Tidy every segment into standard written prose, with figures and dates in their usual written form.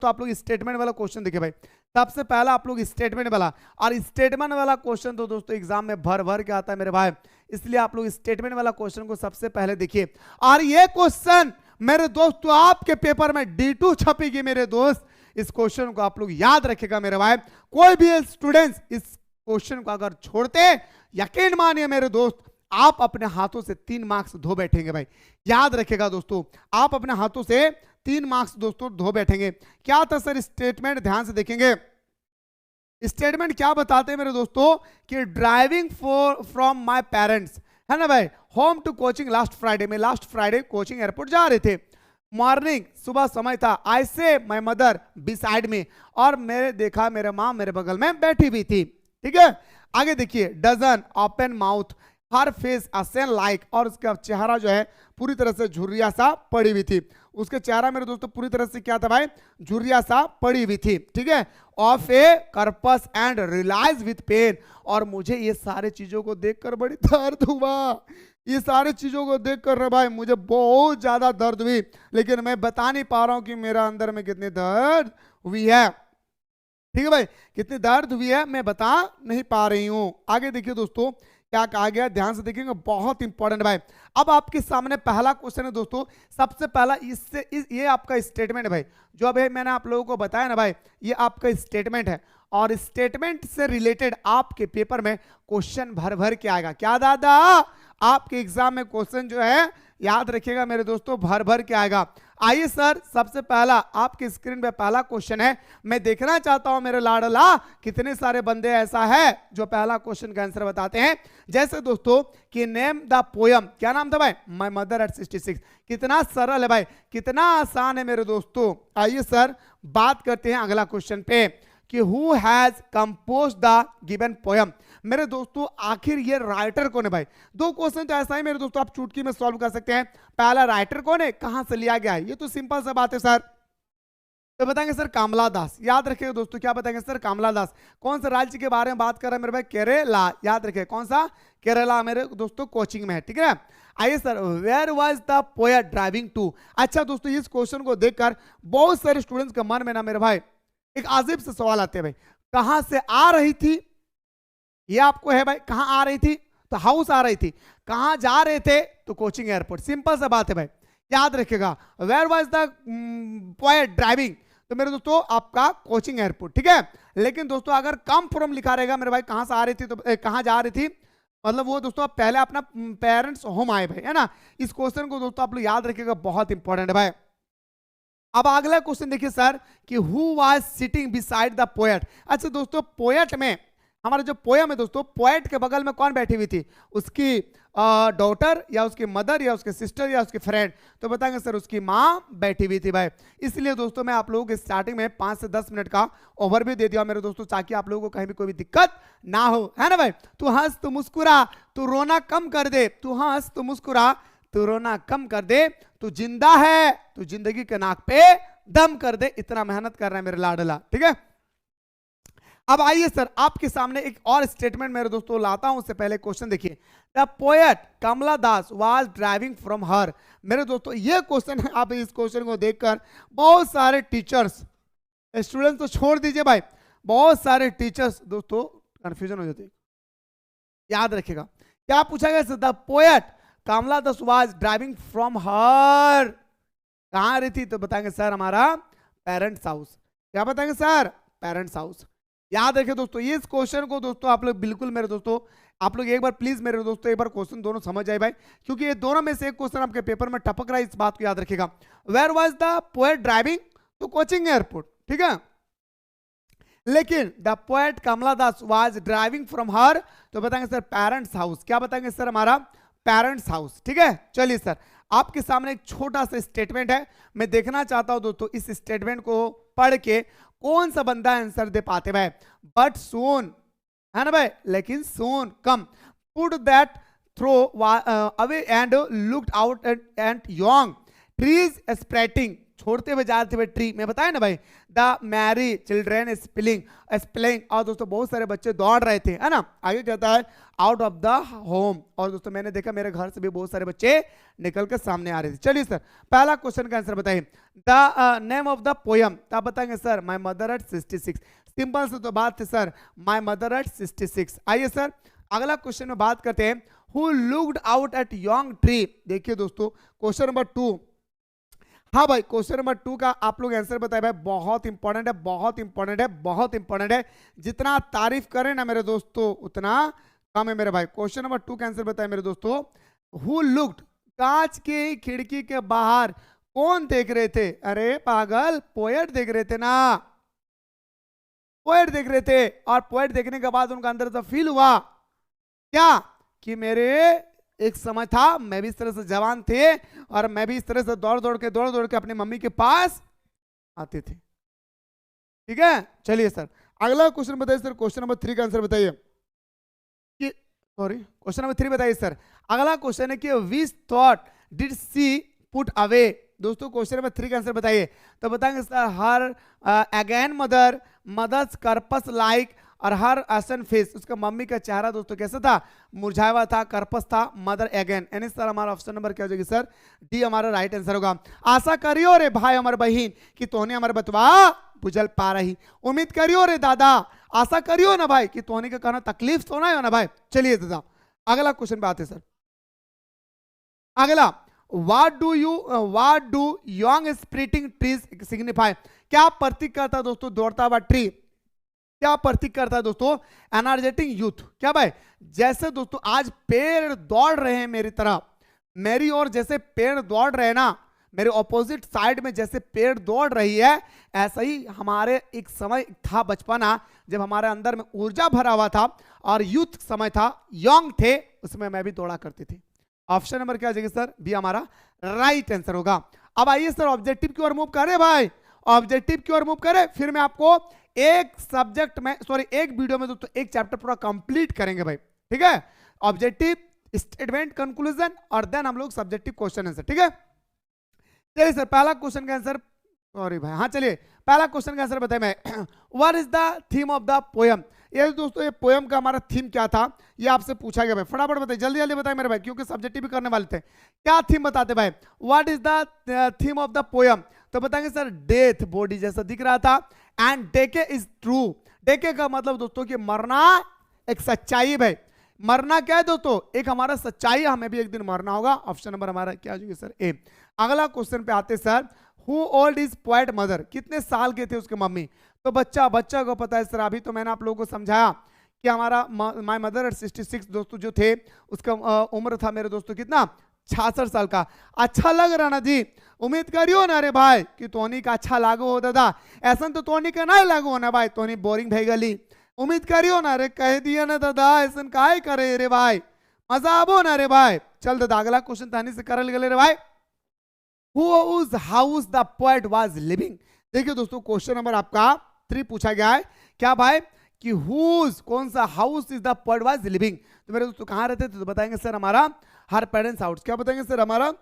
तो आप लोग स्टेटमेंट वाला क्वेश्चन देखिए भाई, सबसे पहला आप लोग स्टेटमेंट वाला, और स्टेटमेंट वाला क्वेश्चन तो दोस्तों एग्जाम में भर भर के आता है मेरे भाई, इसलिए आप लोग स्टेटमेंट वाला क्वेश्चन को सबसे पहले देखिए। और ये क्वेश्चन मेरे दोस्तों आपके पेपर में D2 छपेगी मेरे दोस्त, इस क्वेश्चन को आप लोग याद रखेगा मेरे भाई। कोई भी स्टूडेंट्स इस क्वेश्चन को अगर छोड़ते, यकीन मानिए मेरे दोस्त, आप अपने हाथों से 3 मार्क्स धो बैठेंगे भाई, याद रखेगा दोस्तों, आप अपने हाथों से 3 मार्क्स दोस्तों धो बैठेंगे। क्या था सर स्टेटमेंट, ध्यान से देखेंगे स्टेटमेंट क्या बताते हैं मेरे दोस्तों कि ड्राइविंग फ्रॉम माय पेरेंट्स, है ना भाई, home to Cochin last Friday, में लास्ट फ्राइडे कोचिंग एयरपोर्ट जा रहे थे, मॉर्निंग सुबह समय था, आई से माय मदर बिसाइड में, और मेरे देखा मेरे माँ मेरे बगल में बैठी हुई थी, ठीक है। आगे देखिए, डजन ओपन माउथ, हर फेस असेन लाइक, और उसका चेहरा जो है पूरी तरह से झुर्रिया सा पड़ी हुई थी, उसके चेहरा मेरे दोस्तों पूरी तरह से क्या था भाई, झुर्रिया सा पड़ी हुई थी, ठीक है। Of a corpse and realise with pain, और मुझे ये सारे चीजों को देखकर बड़ी दर्द हुआ, ये सारे चीजों को देखकर भाई मुझे बहुत ज्यादा दर्द हुई, लेकिन मैं बता नहीं पा रहा हूं कि मेरा अंदर में कितनी दर्द हुई है, ठीक है भाई, कितनी दर्द हुई है मैं बता नहीं पा रही हूं। आगे देखिए दोस्तों क्या कहा गया, ध्यान से देखेंगे, बहुत इंपॉर्टेंट भाई। अब आपके सामने पहला क्वेश्चन है दोस्तों, सबसे पहला ये आपका स्टेटमेंट है भाई, जो अभी मैंने आप लोगों को बताया ना भाई, ये आपका स्टेटमेंट है, और स्टेटमेंट से रिलेटेड आपके पेपर में क्वेश्चन भर भर के आएगा। क्या दादा, आपके एग्जाम में क्वेश्चन जो है याद रखिएगा मेरे दोस्तों भर भर के आएगा। आइए सर, सबसे पहला आपके स्क्रीन पे पहला क्वेश्चन है, मैं देखना चाहता हूं मेरे लाडला कितने सारे बंदे ऐसा है जो पहला क्वेश्चन का आंसर बताते हैं। जैसे दोस्तों कि नेम द पोयम, क्या नाम था भाई, माय मदर एट 66, कितना सरल है भाई, कितना आसान है मेरे दोस्तों। आइए सर बात करते हैं अगला क्वेश्चन पे कि who has compose the given poem, मेरे दोस्तों आखिर ये राइटर कौन है भाई। 2 क्वेश्चन तो ऐसा ही मेरे दोस्तों आप चुटकी में सॉल्व कर सकते हैं। पहला राइटर कौन है, कहां से लिया गया है, ये तो सिंपल सा बात है सर, तो बताएंगे सर कमला दास, याद रखिएगा दोस्तों, क्या बताएंगे सर, कमला दास। कौन सा राज्य के बारे में बात कर रहे हैं मेरे भाई, केरला, याद रखिए कौन सा, केरला मेरे दोस्तों कोचिंग में है, ठीक है। आइए sir, where was the poet driving to. अच्छा दोस्तों, इस क्वेश्चन को देखकर बहुत सारे स्टूडेंट्स के मन में ना मेरे भाई एक अजीब से सवाल आते हैं भाई, कहां से आ रही थी, ये आपको है भाई, कहां आ रही थी तो हाउस आ रही थी, कहां जा रहे थे तो कोचिंग एयरपोर्ट, सिंपल सा बात है भाई, याद रखिएगा। Where was the poet driving, तो मेरे दोस्तों आपका कोचिंग एयरपोर्ट, ठीक है। लेकिन दोस्तों अगर कम फ्रॉम लिखा रहेगा मेरे भाई, कहां से आ रही थी तो कहां जा रही थी, मतलब वो दोस्तों आप पहले अपना पेरेंट्स होम आए भाई, है ना। इस क्वेश्चन को दोस्तों आप लोग याद रखिएगा, बहुत इंपॉर्टेंट है भाई। अब अगला क्वेश्चन देखिए सर कि who was sitting beside the poet. अच्छा दोस्तों, पोएट में हमारा जो पोयम है दोस्तों, पोएट के बगल में कौन बैठी हुई थी, उसकी डॉटर या उसकी मदर या उसके सिस्टर या उसकी फ्रेंड, तो बताएंगे सर उसकी माँ बैठी हुई थी भाई। इसलिए दोस्तों मैं आप लोगों को स्टार्टिंग में 5 से 10 मिनट का ओवरव्यू दे दिया मेरे दोस्तों, ताकि आप लोगों को कहीं भी कोई भी दिक्कत ना हो, है ना भाई। तू हंस तू मुस्कुरा, तू रोना कम कर दे, तू हंस तू मुस्कुरा, तू रोना कम कर दे, तू जिंदा है, तू जिंदगी के नाक पे दम कर दे, इतना मेहनत कर रहा है मेरे लाडला, ठीक है। अब आइए सर आपके सामने एक और स्टेटमेंट मेरे दोस्तों लाता हूं, उससे पहले क्वेश्चन देखिए। The poet Kamala Das was driving from her, मेरे दोस्तों ये क्वेश्चन है, आप इस क्वेश्चन को देखकर बहुत सारे टीचर्स, स्टूडेंट्स तो छोड़ दीजिए भाई, बहुत सारे टीचर्स दोस्तों कंफ्यूजन हो जाते हैं। याद रखिएगा क्या पूछा गया, the poet Kamala Das was driving from her, कहां रही थी तो बताएंगे सर हमारा पेरेंट्स हाउस, क्या बताएंगे सर, पेरेंट्स हाउस। याद रखिए दोस्तों, ये इस क्वेश्चन को दोस्तों आप लोग बिल्कुल मेरे दोस्तों, आप लोग एक बार प्लीज मेरे दोस्तों एक बार क्वेश्चन दोनों समझ जाए भाई, क्योंकि ये दोनों में से एक क्वेश्चन आपके पेपर में टपक रहा है, इस बात को याद रखिएगा। Where was the poet driving to Cochin airport, ठीक है। लेकिन the poet Kamala Das was driving from her, तो बताएंगे सर पेरेंट्स हाउस, क्या बताएंगे सर हमारा पेरेंट्स हाउस, ठीक है। चलिए सर आपके सामने एक छोटा सा स्टेटमेंट है, मैं देखना चाहता हूं दोस्तों इस स्टेटमेंट को पढ़ के कौन सा बंदा आंसर दे पाते भाई। बट सून, है ना भाई, लेकिन soon come, put that throw away and looked out and young trees sprinting, छोड़ते हुए जाते हुए ट्री में बताया ना भाई, the merry children spilling spilling, और दोस्तों बहुत सारे बच्चे दौड़ रहे थे, है ना। आगे कहता है आउट ऑफ द होम, और दोस्तों मैंने देखा मेरे घर से भी बहुत सारे बच्चे निकल के सामने आ रहे थे। चलिए सर पहला क्वेश्चन का आंसर बताइए, the name of the poem, तो आप बताएंगे sir my mother eight 66। Simple से तो बात थी सर, माई मदर एट 66। आइए सर अगला क्वेश्चन में बात करते हैं, who looked out at young tree. देखिए दोस्तों क्वेश्चन नंबर 2, हाँ भाई क्वेश्चन नंबर 2 का आप लोग आंसर बताए भाई, बहुत इंपॉर्टेंट है, बहुत इंपॉर्टेंट है, बहुत इंपॉर्टेंट है। जितना तारीफ करें ना मेरे दोस्तों उतना कम है मेरे भाई। क्वेश्चन नंबर 2 का आंसर बताए मेरे दोस्तों, हु लुक्ड, कांच की खिड़की के बाहर कौन देख रहे थे। अरे पागल, पोएट देख रहे थे ना, पोएट देख रहे थे। और पोएट देखने के बाद उनका अंदर तो फील हुआ क्या कि मेरे एक समय था मैं भी इस तरह से जवान थे और मैं भी इस तरह से दौड़ दौड़ के अपनी मम्मी के पास आते थे। ठीक है चलिए सर अगला क्वेश्चन बताइए सर, क्वेश्चन नंबर 3 का आंसर बताइए कि सॉरी क्वेश्चन नंबर 3 बताइए सर। अगला क्वेश्चन है कि which thought did she put away. दोस्तों क्वेश्चन नंबर 3 का आंसर बताइए, तो बताएंगे sir her again mother, mothers corpse like, और हर असन फेस, उसका मम्मी का चेहरा दोस्तों कैसा था, मुरझाया हुआ था, कर्पस था, मदर अगेन। यानी सर हमारा ऑप्शन नंबर क्या हो जाएगी सर, डी हमारा राइट आंसर होगा। आशा करियो रे भाई हमारे बहन कि तोहने हमारे बतवा बुझल पा रही, उम्मीद करियो रे दादा, आशा करियो ना भाई कि तोहने का कहना तकलीफ तो ना हो ना भाई। चलिए दादा अगला क्वेश्चन पे आते सर। अगला What do young sprouting trees signify? क्या प्रतीक करता है दोस्तों दौड़ता हुआ ट्री, क्या प्रतीक करता है दोस्तों, एनर्जेटिक यूथ। क्या भाई, जैसे दोस्तों आज पेड़ दौड़ रहे हैं मेरी तरफ, मेरी ओर जैसे पेड़ दौड़ रहे हैं ना, मेरे ऑपोजिट साइड में जैसे पेड़ दौड़ रही है, ऐसा ही हमारे एक समय था बचपना जब हमारे अंदर में ऊर्जा भरा हुआ था और यूथ समय था, यंग थे, उसमें मैं भी दौड़ा करती थी। ऑप्शन नंबर क्या आ जाएगा सर, बी हमारा राइट आंसर होगा। अब आइए सर ऑब्जेक्टिव की ओर मूव करें भाई, ऑब्जेक्टिव की ओर मूव करें, फिर मैं आपको एक सब्जेक्ट में सॉरी एक वीडियो में दोस्तों एक चैप्टर पूरा कंप्लीट करेंगे भाई। ठीक है, ऑब्जेक्टिव, स्टेटमेंट, कंक्लूजन और देन हम लोग सब्जेक्टिव क्वेश्चन आंसर। ठीक है चलिए सर पहला क्वेश्चन का आंसर, सॉरी भाई हाँ चलिए पहला क्वेश्चन का आंसर बताए मैं, what is the theme of the poem. ये दोस्तों ये पोयम का हमारा थीम क्या था ये आपसे पूछा गया भाई, फटाफट बताइए, जल्दी जल्दी बताइए मेरे भाई क्योंकि सब्जेक्टिव भी करने वाले थे। क्या थीम बताते भाई, what is the theme of the poem, तो बताएंगे सर डेथ बॉडी जैसा दिख रहा था, एंड डेके इज ट्रू। डेके का मतलब दोस्तों कि मरना एक सच्चाई भाई, मरना क्या है दोस्तों, एक हमारा सच्चाई, हमें भी एक दिन मरना होगा। ऑप्शन नंबर हमारा क्या हो जाएगा सर, ए। अगला क्वेश्चन पे आते sir, who old is poet mother, कितने साल के थे उसके मम्मी, तो बच्चा को पता है सर, अभी तो मैंने आप लोगों को समझाया कि हमारा माय मदर एट 66 दोस्तों जो थे उसका उम्र था मेरे दोस्तों कितना, 66 साल का। अच्छा लग रहा ना जी, उम्मीद करियो ना रे भाई कि तोनी का अच्छा लागू हो दादा, ऐसा तो तोनी का नहीं लागू होना भाई, तोनी बोरिंग भई गली, उम्मीद करियो ना रे, कह दिया ना दादा ऐसा काहे करे रे भाई, मजा आबो ना रे भाई। चल दादा अगला क्वेश्चन तानी से करल गले रे भाई, whose house the poet was living। देखिए दोस्तों क्वेश्चन नंबर आपका 3 पूछा गया है, क्या भाई कि whose कौन सा house is the poet was living, तो मेरे दोस्तों कहाँ रहते थे, तो बताएंगे सर हमारा हर पेरेंट्स हाउस। क्या बताएंगे सर, हमारा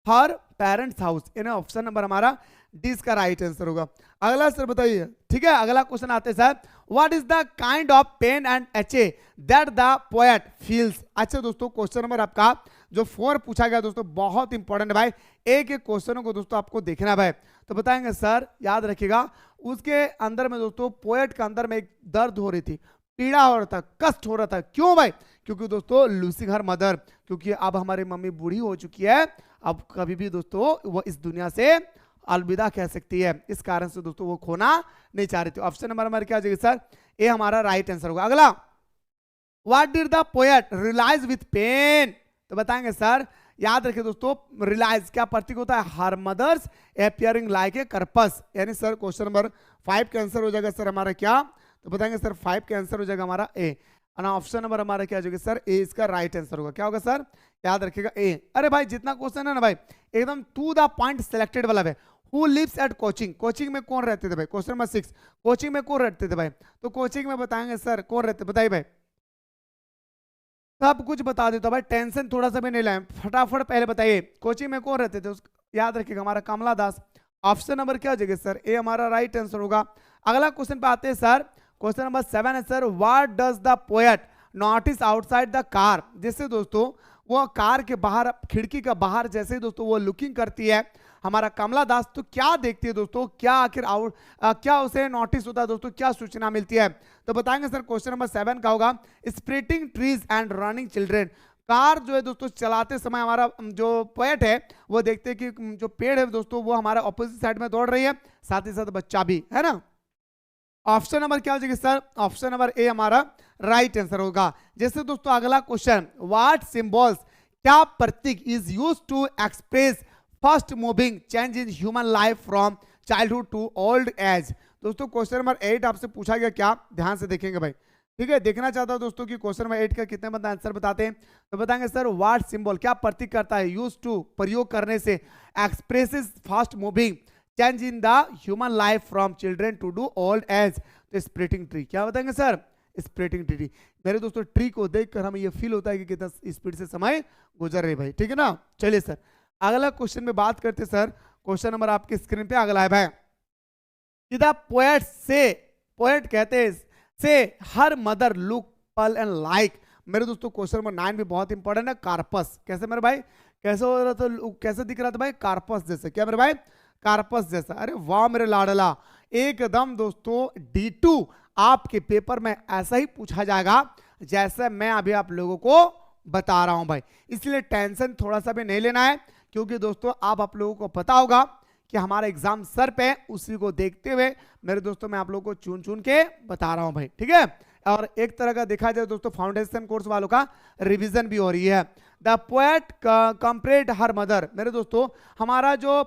हर पेरेंट्स हाउस, यानी ऑप्शन नंबर हमारा डी इसका राइट आंसर होगा। अगला सर बताइए, ठीक है अगला क्वेश्चन आते हैं sir, what is the kind of pain and ache that the poet feels. अच्छा दोस्तों क्वेश्चन नंबर आपका जो 4 पूछा गया दोस्तों बहुत इंपॉर्टेंट है भाई, एक एक क्वेश्चनों को दोस्तों आपको देखना है भाई, तो बताएंगे सर याद रखिएगा, उसके अंदर में दोस्तों पोएट के अंदर में एक दर्द हो रही थी, पीड़ा हो रहा था, कष्ट हो रहा था, क्यों भाई, क्योंकि दोस्तों लूसिंग हर मदर, क्योंकि अब हमारी मम्मी बूढ़ी हो चुकी है, अब कभी भी दोस्तों वो इस दुनिया से अलविदा कह सकती है, इस कारण से दोस्तों वो खोना नहीं चाह रही थी। ऑप्शन नंबर हमारा क्या हो जाएगा सर, ए हमारा राइट आंसर होगा। अगला, what did the poet realise with pain, तो बताएंगे सर याद रखिए दोस्तों, रियलाइज क्या प्रतीक होता है, her mothers appearing like a corpse, यानी सर क्वेश्चन नंबर 5 का आंसर हो जाएगा सर हमारा क्या, तो बताएंगे सर 5 का आंसर हो जाएगा हमारा ए, ना ऑप्शन नंबर हमारा क्या हो जाएगा सर, ए इसका राइट आंसर होगा। क्या होगा सर, याद रखिएगा ए। अरे भाई जितना क्वेश्चन है ना भाई एकदम टू द पॉइंट सिलेक्टेड वाला है। Who lives at coaching, coaching में कौन रहते थे भाई, क्वेश्चन नंबर 6, कोचिंग में कौन रहते थे भाई, तो कोचिंग में बताएंगे सर कौन रहते, बताइए भाई, सब कुछ बता देता भाई, टेंशन थोड़ा सा भी नहीं लाए, फटाफट पहले बताइए कोचिंग में कौन रहते थे, याद रखिएगा हमारा कमला दास, ऑप्शन नंबर क्या हो जाएगा सर, ए हमारा राइट आंसर होगा। अगला क्वेश्चन पे आते हैं सर, क्वेश्चन नंबर 7 है sir, what does the poet notice outside the car. जैसे दोस्तों वो कार के बाहर, खिड़की का बाहर जैसे दोस्तों वो लुकिंग करती है हमारा कमला दास, तो क्या देखती है दोस्तों, क्या आखिर क्या उसे नोटिस होता है दोस्तों, क्या सूचना मिलती है? तो बताएंगे सर क्वेश्चन नंबर 7 का होगा sprinting trees and running children. Car जो है दोस्तों चलाते समय हमारा जो पोएट है वो देखते हैं कि जो पेड़ है दोस्तों वो हमारा ऑपोजिट साइड में दौड़ रही है, साथ ही साथ बच्चा भी है ना। ऑप्शन नंबर क्या हो जाएगा सर, ऑप्शन नंबर ए हमारा राइट आंसर होगा। जैसे दोस्तों अगला क्वेश्चन, व्हाट सिंबल्स, क्या प्रतीक is used to express first moving change in human life from childhood to old age. दोस्तों क्वेश्चन नंबर 8 आपसे पूछा गया, क्या ध्यान से देखेंगे भाई, ठीक है। देखना चाहता हूं दोस्तों कि क्वेश्चन नंबर 8 का कितने बंदा आंसर बताते हैं। तो बताएंगे सर व्हाट सिंबल, क्या प्रतीक करता है यूज टू, प्रयोग करने से, expresses fast moving change in the human life from children to do old age. तो स्प्लिटिंग ट्री, क्या बताएंगे सर, स्प्लिटिंग ट्री। मेरे दोस्तों ट्री को देखकर हमें ये फील होता है कि कितना स्पीड से समय गुजर रही भाई, ठीक है ना। चलिए सर अगला क्वेश्चन में बात करते सर, क्वेश्चन नंबर आपकी स्क्रीन पे अगला है भाई, द पोएट से, पोएट कहते हैं से हर मदर लुक पल एंड लाइक। मेरे दोस्तों क्वेश्चन नंबर 9 भी बहुत इंपॉर्टेंट है, कार्पस। कैसे मेरे भाई, कैसे हो रहा था, कैसे दिख रहा था भाई, कार्पस जैसे। क्या मेरे भाई, कार्पस जैसा। अरे वाह मेरे लाडला, एकदम दोस्तों D2 आपके पेपर में ऐसा ही पूछा जाएगा जैसे मैं अभी आप लोगों को बता रहा हूं भाई, इसलिए टेंशन थोड़ा सा भी नहीं लेना है, क्योंकि दोस्तों आप लोगों को पता होगा कि हमारा एग्जाम सर पे, उसी को देखते हुए मेरे दोस्तों मैं आप लोगों को चुन चुन के बता रहा हूं भाई, ठीक है। और एक तरह का देखा जाए दोस्तों फाउंडेशन कोर्स वालों का रिवीजन भी हो रही है। The poet compared her mother. मेरे दोस्तों हमारा जो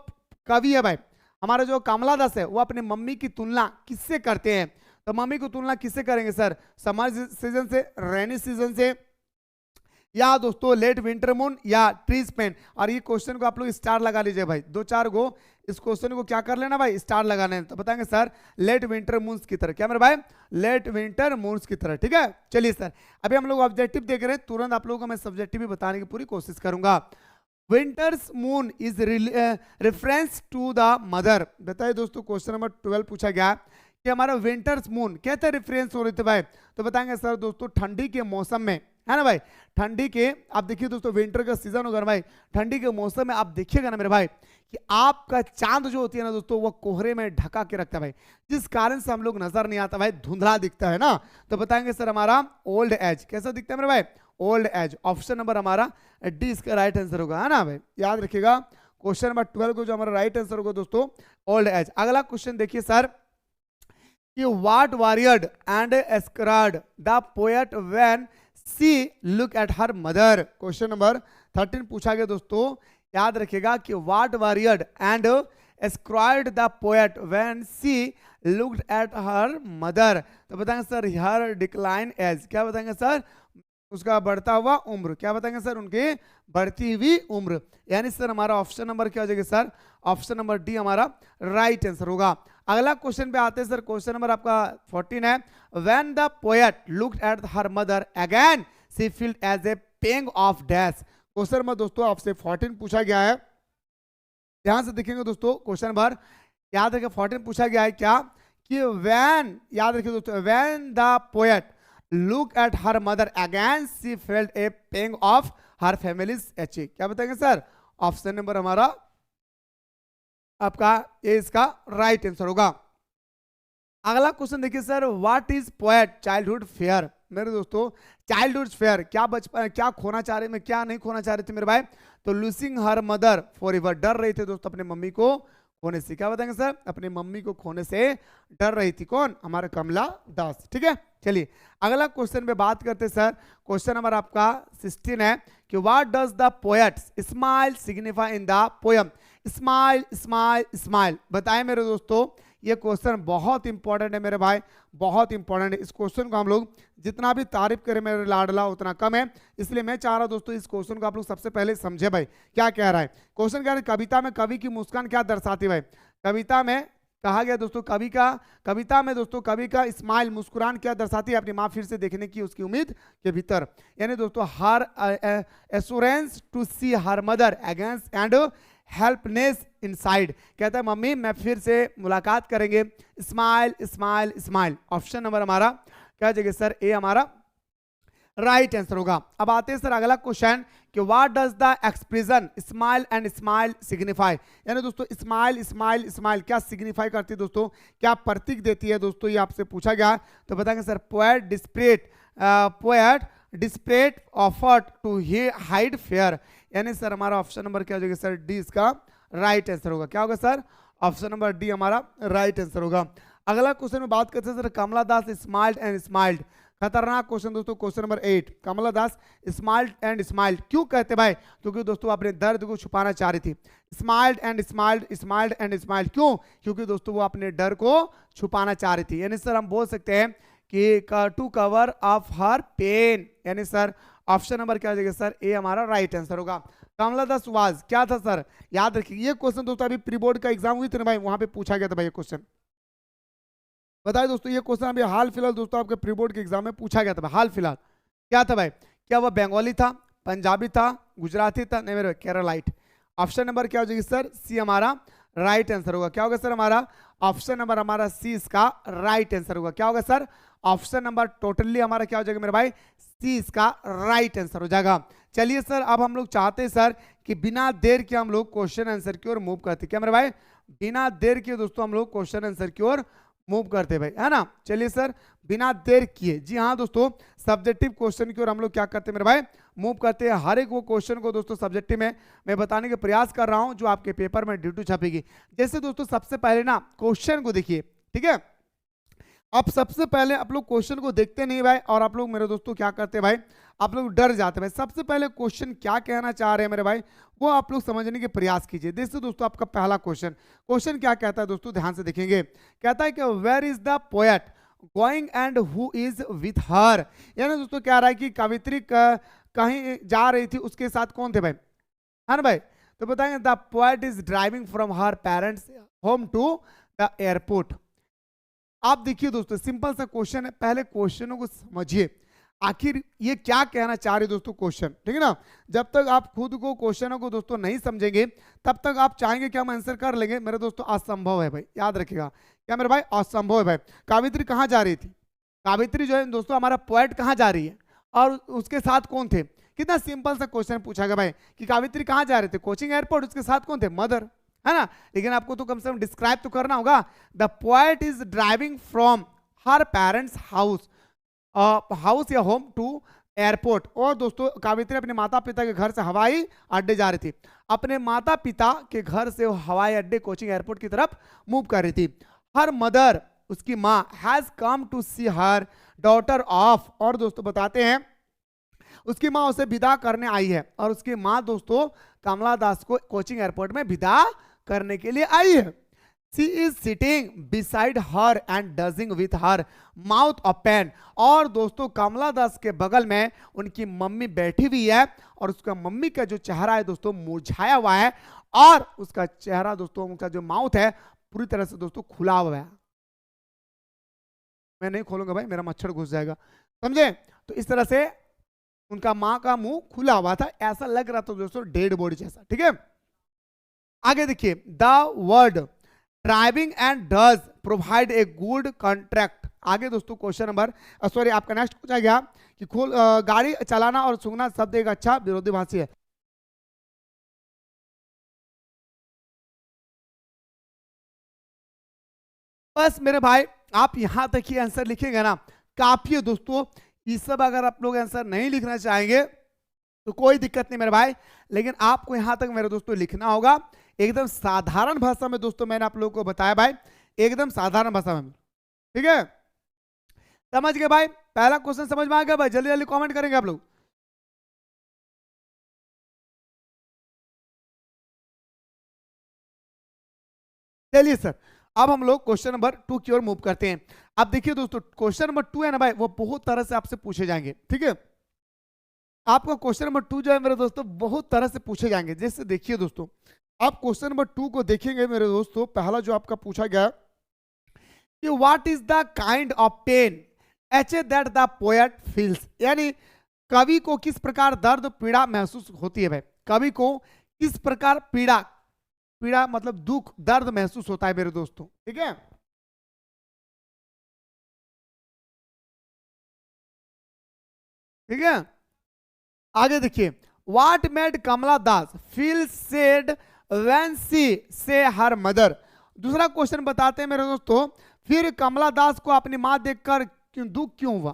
कवि है भाई, हमारा जो कमला दास है, वो अपनी मम्मी की तुलना किससे करते हैं? तो मम्मी की तुलना किससे करेंगे सर, समर सीजन से, रेनी सीजन से, या दोस्तों लेट विंटर मून, या ट्रीज पेन। और ये क्वेश्चन को आप लोग स्टार लगा लीजिए भाई, 2-4 गो इस क्वेश्चन को क्या कर लेना भाई, स्टार लगाने। तो बताएंगे सर लेट विंटर मून्स की तरह। क्या मेरे भाई, लेट विंटर मून्स की तरह, ठीक है। चलिए सर अभी हम लोग ऑब्जेक्टिव देख रहे हैं, तुरंत आप लोगों को मैं सब्जेक्टिव भी बताने की पूरी कोशिश करूंगा। Winters moon is reference to the mother. बताइए दोस्तों क्वेश्चन नंबर 12 पूछा गया कि हमारा विंटर्स मून कहते रेफरेंस हो रहे थे भाई। तो बताएंगे सर दोस्तों ठंडी के मौसम में, है ना भाई, ठंडी के, आप देखिए दोस्तों विंटर का सीजन होगा ना भाई, ठंडी के मौसम में आप देखिएगा ना मेरे भाई कि आपका चांद जो होती है ना दोस्तों वो कोहरे में ढका के रखता है भाई, जिस कारण से हम लोग नजर नहीं आता भाई, धुंधला दिखता है ना। तो बताएंगे सर हमारा ओल्ड एज, कैसा दिखता है मेरे भाई, ओल्ड एज। ऑप्शन नंबर हमारा डी इसका राइट आंसर होगा, है ना भाई, याद रखिएगा क्वेश्चन नंबर 12 को जो हमारा राइट आंसर होगा दोस्तों ओल्ड एज। अगला क्वेश्चन देखिए सर कि what worried and scared the poet when she look at her mother. Question number 13 पूछा गया दोस्तों, याद रखिएगा कि what worried and scared the poet when she looked at her mother. तो बताएंगे सर हर डिक्लाइन एज। क्या बताएंगे सर, उसका बढ़ता हुआ उम्र। क्या बताएंगे सर, उनकी बढ़ती हुई उम्र। यानी सर हमारा ऑप्शन नंबर क्या हो जाएगा सर, ऑप्शन नंबर डी हमारा राइट आंसर होगा। अगला क्वेश्चन पे आते हैं सर, क्वेश्चन नंबर आपका 14 है, when the poet looked at her mother again she felt as a pang of dash. Question number दोस्तों आपसे 14 पूछा गया है, ध्यान से देखेंगे दोस्तों क्वेश्चन नंबर, याद रखिए 14 पूछा गया है क्या कि व्हेन, याद रखिए दोस्तों, when the poet look at her mother again she felt a pang of her families ache. क्या बताएंगे सर, ऑप्शन नंबर हमारा आपका ये इसका राइट आंसर होगा। अगला क्वेश्चन देखिए sir, what is poet childhood fair. मेरे दोस्तों चाइल्डहुड फेयर, क्या बचपन, क्या खोना चाह रहे, मैं क्या नहीं खोना चाह रहे थे मेरे भाई, तो losing her mother for ever, डर रहे थे दोस्तों अपने मम्मी को खोने से। क्या बताएंगे सर, अपनी मम्मी को खोने से डर रही थी, कौन, हमारे कमला दास, ठीक है। चलिए अगला क्वेश्चन पे बात करते सर, क्वेश्चन नंबर आपका 16 है कि what does the poet smile signify in the poem. Smile smile smile, बताएं मेरे दोस्तों, ये क्वेश्चन बहुत इंपॉर्टेंट है मेरे भाई, बहुत इंपॉर्टेंट है। इस क्वेश्चन को हम लोग जितना भी तारीफ करें मेरे लाडला उतना कम है, इसलिए मैं चाह रहा हूं दोस्तों इस क्वेश्चन को आप लोग सबसे पहले समझे भाई क्या कह रहा है। क्वेश्चन कह रहा है कविता में कवि की मुस्कान क्या दर्शाती है भाई। कविता में कहा गया दोस्तों कवि का, कविता में दोस्तों कवि का स्माइल मुस्कुरान क्या दर्शाती है, अपनी माँ फिर से देखने की उसकी उम्मीद के भीतर। यानी दोस्तों her assurance to see her mother against and helplessness inside, कहता है मम्मी मैं फिर से मुलाकात करेंगे, smile smile smile. Option number हमारा क्या जगह सर ए हमारा राइट आंसर होगा। अब आते हैं सर अगला क्वेश्चन कि what does the expression smile and smile signify, यानी दोस्तों स्माइल स्माइल स्माइल क्या सिग्निफाई करती है दोस्तों, क्या प्रतीक देती है दोस्तों, ये आपसे पूछा गया तो बताएंगे sir poet desperate effort to hide fear, यानी सर हमारा ऑप्शन नंबर क्या हो जाएगा सर डी इसका राइट आंसर होगा। क्या होगा सर ऑप्शन नंबर डी हमारा राइट आंसर होगा। अगला क्वेश्चन में बात करते हैं sir Kamala Das smiled and smiled, खतरनाक क्वेश्चन दोस्तों, question number 8। Kamala Das smiled and smiled क्यों कहते भाई, क्योंकि दोस्तों अपने दर्द को छुपाना चाह रही थी। Smiled and smiled, smiled and smiled क्यों, क्योंकि दोस्तों वो अपने डर को छुपाना चाह रही थी, यानी सर हम बोल सकते हैं कि to cover of her pain, यानी सर ऑप्शन नंबर क्या हो जाएगा सर ए हमारा राइट आंसर होगा। कमला दास वाज क्या था सर, याद रखिए ये क्वेश्चन दोस्तों अभी प्री बोर्ड का एग्जाम हुई थी ना भाई, वहां पे पूछा गया था भाई ये क्वेश्चन, बताइए दोस्तों ये क्वेश्चन अभी हाल फिलहाल दोस्तों आपके प्री बोर्ड के एग्जाम में पूछा गया था हाल फिलहाल। क्या था भाई, क्या वह बंगाली था, पंजाबी था, गुजराती था, नहीं मेरे केरलाइट। ऑप्शन नंबर क्या हो जाएगी सर सी हमारा राइट आंसर होगा। क्या होगा सर हमारा ऑप्शन नंबर हमारा सी इसका राइट आंसर होगा। क्या होगा सर ऑप्शन नंबर टोटली हमारा क्या हो जाएगा मेरे भाई सी इसका राइट आंसर हो जाएगा। चलिए सर अब हम लोग चाहते हैं सर कि बिना देर के हम लोग क्वेश्चन आंसर की ओर मूव करते, क्या मेरे भाई बिना देर के दोस्तों हम लोग क्वेश्चन आंसर की ओर मूव करते भाई, है ना। चलिए सर बिना देर किए, जी हाँ दोस्तों सब्जेक्टिव क्वेश्चन की ओर हम लोग क्या करते हैं मेरे भाई मूव करते हैं। हर एक वो क्वेश्चन को दोस्तों सब्जेक्टिव में मैं बताने का प्रयास कर रहा हूं जो आपके पेपर में ड्यू टू छपेगी। जैसे दोस्तों सबसे पहले ना क्वेश्चन को देखिए, ठीक है। अब सबसे पहले आप लोग क्वेश्चन को देखते नहीं भाई, और आप लोग मेरे दोस्तों क्या करते हैं भाई आप लोग डर जाते हैं भाई। सबसे पहले क्वेश्चन क्या कहना चाह रहे हैं मेरे भाई वो आप लोग समझने के प्रयास कीजिए। देखिए दोस्तों आपका पहला क्वेश्चन क्या कहता है दोस्तों, ध्यान से देखेंगे। कहता है कि where is the poet going and who is with her, यानी दोस्तों क्या रहा है कि कवित्री कहीं जा रही थी, उसके साथ कौन थे भाई, है ना भाई। तो बताएंगे the poet is driving from her parents home to the airport. आप देखिए दोस्तों सिंपल सा क्वेश्चन है, पहले क्वेश्चनों को समझिए आखिर ये क्या कहना चाह रहे दोस्तों क्वेश्चन, ठीक है ना। जब तक आप खुद को क्वेश्चनों को दोस्तों नहीं समझेंगे तब तक आप चाहेंगे कि हम आंसर कर लेंगे, मेरे दोस्तों असंभव है भाई, याद रखिएगा क्या मेरे भाई असंभव है भाई। कावित्री कहाँ जा रही थी, कावित्री जो है दोस्तों हमारा पोएट कहाँ जा रही है और उसके साथ कौन थे। कितना सिंपल सा क्वेश्चन पूछा गया भाई कि कावित्री कहाँ जा रहे थे, कोचिंग एयरपोर्ट, उसके साथ कौन थे, मदर, है ना। लेकिन आपको तो कम से कम डिस्क्राइब तो करना होगा। The poet is driving from her parents house या होम टू एयरपोर्ट, और दोस्तों कावित्री अपने माता पिता के घर से हवाई अड्डे जा रही थी, अपने माता पिता के घर से हवाई अड्डे कोचिंग एयरपोर्ट की तरफ मूव कर रही थी। हर मदर उसकी माँ has come to see her daughter off, और दोस्तों बताते हैं उसकी माँ उसे विदा करने आई है, और उसकी माँ दोस्तों कमला दास को कोचिंग एयरपोर्ट में विदा करने के लिए आई है। She is sitting beside her and dozing with her mouth open, और दोस्तों कमला दास के बगल में उनकी मम्मी बैठी हुई है, और उसका मम्मी का जो चेहरा है दोस्तों मुरझाया हुआ है, और उसका चेहरा दोस्तों उनका जो माउथ है पूरी तरह से दोस्तों खुला हुआ है। मैं नहीं खोलूंगा भाई, मेरा मच्छर घुस जाएगा, समझे। तो इस तरह से उनका माँ का मुंह खुला हुआ था, ऐसा लग रहा था दोस्तों डेड बॉडी जैसा, ठीक है। आगे देखिए the word driving and does provide a good contract. आगे दोस्तों क्वेश्चन नंबर सॉरी आपका नेक्स्ट पूछा गया कि गाड़ी चलाना और सूंघना शब्द एक अच्छा विरोधाभासी है। बस मेरे भाई आप यहां तक ही आंसर लिखेंगे ना काफी है दोस्तों। ये सब अगर आप लोग आंसर नहीं लिखना चाहेंगे तो कोई दिक्कत नहीं मेरे भाई, लेकिन आपको यहां तक मेरे दोस्तों लिखना होगा एकदम साधारण भाषा में। दोस्तों मैंने आप लोगों को बताया भाई एकदम साधारण भाषा में, ठीक है। समझ गए भाई, पहला क्वेश्चन समझ में आ गया भाई, जल्दी जल्दी कमेंट करेंगे आप लोग। चलिए सर अब हम लोग क्वेश्चन नंबर 2 की ओर मूव करते हैं। अब देखिए दोस्तों क्वेश्चन नंबर 2 है ना भाई वो बहुत तरह से आपसे पूछे जाएंगे, ठीक है। आपका क्वेश्चन नंबर 2 जो है मेरे दोस्तों बहुत तरह से पूछे जाएंगे। जैसे देखिए दोस्तों आप क्वेश्चन नंबर 2 को देखेंगे मेरे दोस्तों, पहला जो आपका पूछा गया कि what is the kind of pain that the poet feels, यानी कवि को किस प्रकार दर्द पीड़ा महसूस होती है भाई, कवि को किस प्रकार पीड़ा पीड़ा मतलब दुख दर्द महसूस होता है मेरे दोस्तों, ठीक है। ठीक है, आगे देखिए, what made Kamala Das feel sad when she saw her mother. दूसरा क्वेश्चन बताते हैं मेरे दोस्तों, फिर कमला दास को अपनी मां देखकर दुख क्यों हुआ,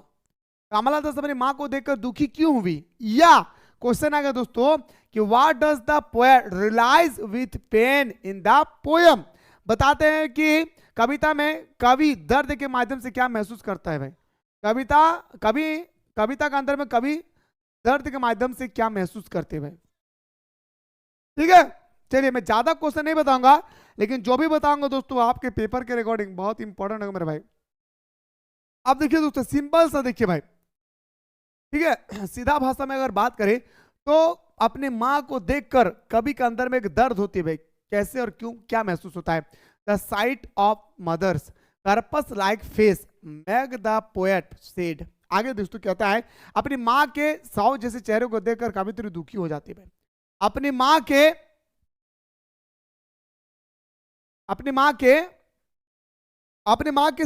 कमला दास अपनी मां को देखकर दुखी क्यों हुई। या क्वेश्चन आ गया दोस्तों कि what does the poet realise with pain in the poem. बताते हैं कि कविता में कवि दर्द के माध्यम से क्या महसूस करता है भाई, कविता के अंदर में कवि दर्द के माध्यम से क्या महसूस करते हैं भाई। ठीक है, चलिए मैं ज्यादा क्वेश्चन नहीं बताऊंगा, लेकिन जो भी बताऊंगा दोस्तों आपके पेपर के रिकॉर्डिंग बहुत इंपॉर्टेंट होगा मेरे भाई। अब देखिए दोस्तों, सिंपल सा देखिए भाई, ठीक है, सीधा भाषा में अगर बात करें तो अपने माँ को देखकर कवि के अंदर में एक दर्द होती है भाई, कैसे और क्यों क्या महसूस होता है। The sight of mother's corpse like face made the poet sad. आगे दोस्तों कहता है, अपनी माँ के साव जैसे चेहरे को देखकर कवित्री दुखी हो जाती है भाई। अपनी माँ के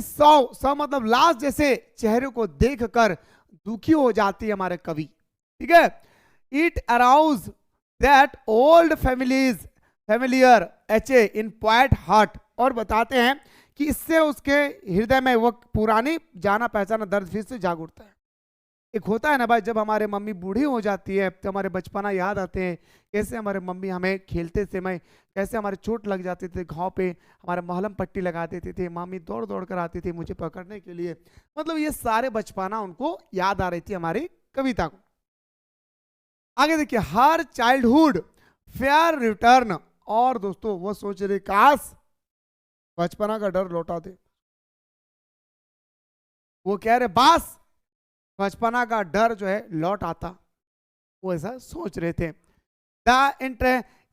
सौ मतलब लाश जैसे चेहरे को देखकर दुखी हो जाती है हमारे कवि। ठीक है, it arouse that old familiar ache in poet heart. और बताते हैं कि इससे उसके हृदय में वो पुरानी जाना पहचाना दर्द फिर से जाग उठता है। एक होता है ना भाई, जब हमारे मम्मी बूढ़ी हो जाती है तो हमारे बचपना याद आते हैं, कैसे हमारे मम्मी हमें खेलते समय कैसे हमारे चोट लग जाते थे घाव पे, हमारे महलम पट्टी लगा देते थे, मम्मी दौड़ दौड़ कर आती थी मुझे पकड़ने के लिए। मतलब ये सारे बचपना उनको याद आ रही थी हमारी कविता को। आगे देखिए, हर चाइल्डहुड फेयर रिटर्न। और दोस्तों वो सोच रही काश बचपना का डर लौटा दे, वो कह रहे बस बचपना का डर जो है लौट आता, वो ऐसा सोच रहे थे। The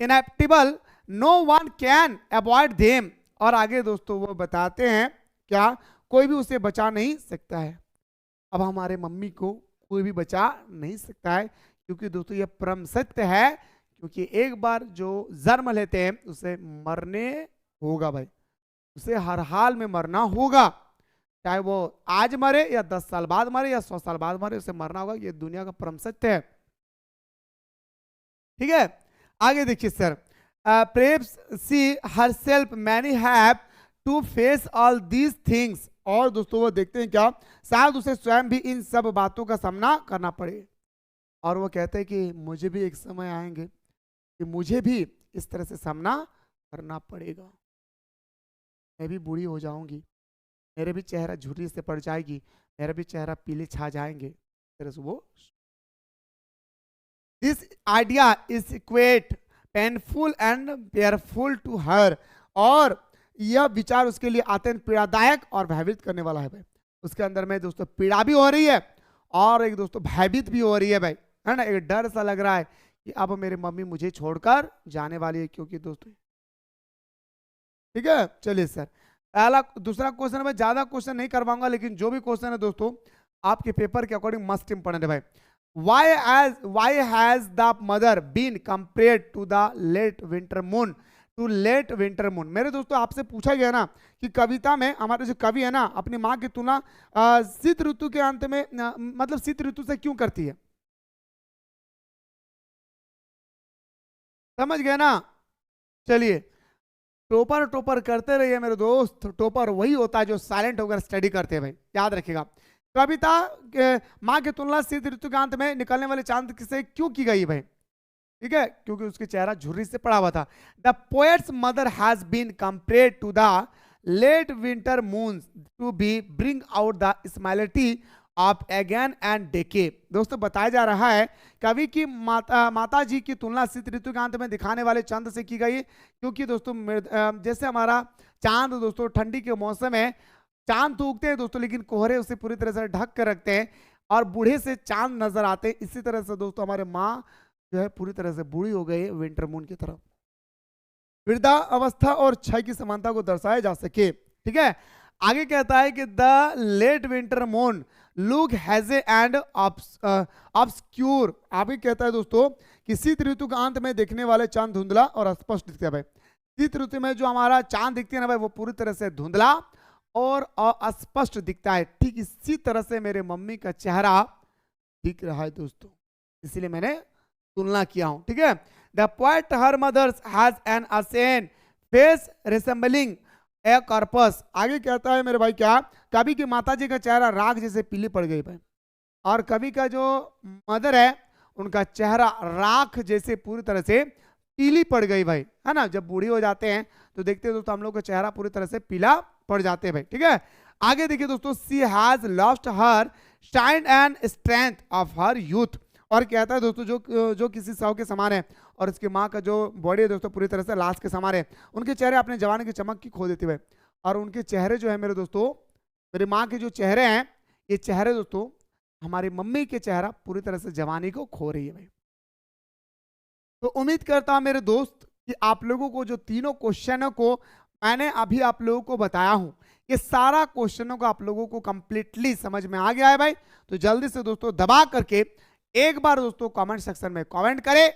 inevitable no one can avoid them. और आगे दोस्तों वो बताते हैं क्या, कोई भी उसे बचा नहीं सकता है। अब हमारे मम्मी को कोई भी बचा नहीं सकता है, क्योंकि दोस्तों ये परम सत्य है, क्योंकि एक बार जो जन्म लेते हैं उसे मरने होगा भाई, उसे हर हाल में मरना होगा, चाहे वो आज मरे या 10 साल बाद मरे या 100 साल बाद मरे, उसे मरना होगा। ये दुनिया का परम सत्य है। ठीक है, आगे देखिए sir, perhaps she herself many have to face all these things। और दोस्तों वो देखते हैं क्या, शायद उसे स्वयं भी इन सब बातों का सामना करना पड़े। और वो कहते हैं कि मुझे भी एक समय आएंगे कि मुझे भी इस तरह से सामना करना पड़ेगा, मैं भी बूढ़ी हो जाऊंगी, मेरे भी चेहरा झुर्री से पड़ जाएगी, मेरा भी चेहरा पीले छा जाएंगे, तरह से वो। This idea is quite painful and fearful to her. और यह विचार उसके लिए अत्यंत पीड़ादायक और भयभीत करने वाला है भाई। उसके अंदर में दोस्तों पीड़ा भी हो रही है और एक दोस्तों भयभीत भी हो रही है भाई, है ना। एक डर सा लग रहा है कि अब मेरी मम्मी मुझे छोड़कर जाने वाली है, क्योंकि दोस्तों ठीक है। चलिए सर, दूसरा क्वेश्चन मैं ज्यादा क्वेश्चन नहीं करवाऊंगा, लेकिन जो भी क्वेश्चन है दोस्तों आपके पेपर के अकॉर्डिंग मस्ट इंपॉर्टेंट है भाई। Why has the mother been compared to the late winter moon? मेरे दोस्तों आपसे पूछा गया ना कि कविता में हमारे जो कवि है ना अपनी माँ की तुलना शीत ऋतु के अंत में मतलब शीत ऋतु से क्यों करती है, समझ गए ना। चलिए, टोपर करते रहिए मेरे दोस्त, टोपर वही होता है जो साइलेंट होकर स्टडी करते हैं भाई, याद रखिएगा। कविता माँ की तुलना शीत ऋतु के अंत में निकलने वाले चांद से क्यों की गई भाई, ठीक है, क्योंकि उसके चेहरा झुर्री से पड़ा हुआ था। The poet's mother has been compared to the late winter moons to be bring out the similarity of अगेन एंड डेके। दोस्तों बताया जा रहा है कवि की माता जी की तुलना शीत ऋतु के अंत में दिखाने वाले चांद से की गई, क्योंकि दोस्तों जैसे हमारा चांद दोस्तों ठंडी के मौसम में चांद तो उगते हैं दोस्तों, लेकिन कोहरे उसे पूरी तरह से ढक कर रखते हैं और बूढ़े से चांद नजर आते हैं। इसी तरह से दोस्तों हमारे माँ जो है पूरी तरह से बूढ़ी हो गई है विंटर मून की तरफ। वृद्धा अवस्था और क्षय की समानता को दर्शाया जा सके। ठीक है, आगे कहता है कि the late winter moon look hazy and obscure. आगे कहता है दोस्तों कि शीत ऋतु का अंत में देखने वाले चांद धुंधला और अस्पष्ट दिखता है भाई। शीत ऋतु में जो हमारा चांद दिखती है ना भाई, वो पूरी तरह से धुंधला और अस्पष्ट दिखता है। ठीक इसी तरह से मेरे मम्मी का चेहरा दिख रहा है दोस्तों, इसीलिए मैंने तुलना किया हूं। ठीक है, the poet her mother's has an ashen face resembling a corpse. आगे कहता है मेरे भाई क्या, कभी की माता जी का चेहरा राख जैसे पीली पड़ गई भाई, और कभी का जो मदर है उनका चेहरा राख जैसे पूरी तरह से पीली पड़ गई भाई, है ना। जब बूढ़ी हो जाते हैं तो देखते हैं दोस्तों हम लोग का चेहरा पूरी तरह से पीला पड़ जाते हैं भाई। ठीक है, आगे देखिए दोस्तों, she has lost her shine and strength of her youth. और कहता है दोस्तों जो किसी सौ के समान है और उसकी माँ का जो बॉडी है दोस्तों पूरी तरह से लाश के समान है। उनके चेहरे अपने जवानी की चमक की खो देती है, और उनके चेहरे जो है मेरे दोस्तों, मेरी माँ के जो चेहरे हैं, ये चेहरे दोस्तों हमारी मम्मी के चेहरा पूरी तरह से जवानी को खो रही है भाई। तो उम्मीद करता हूं मेरे दोस्त कि आप लोगों को जो तीनों क्वेश्चनों को मैंने अभी आप लोगों को बताया हूं, ये सारा क्वेश्चनों को आप लोगों को कंप्लीटली समझ में आ गया है भाई। तो जल्दी से दोस्तों दबा करके एक बार दोस्तों कमेंट सेक्शन में कमेंट करें।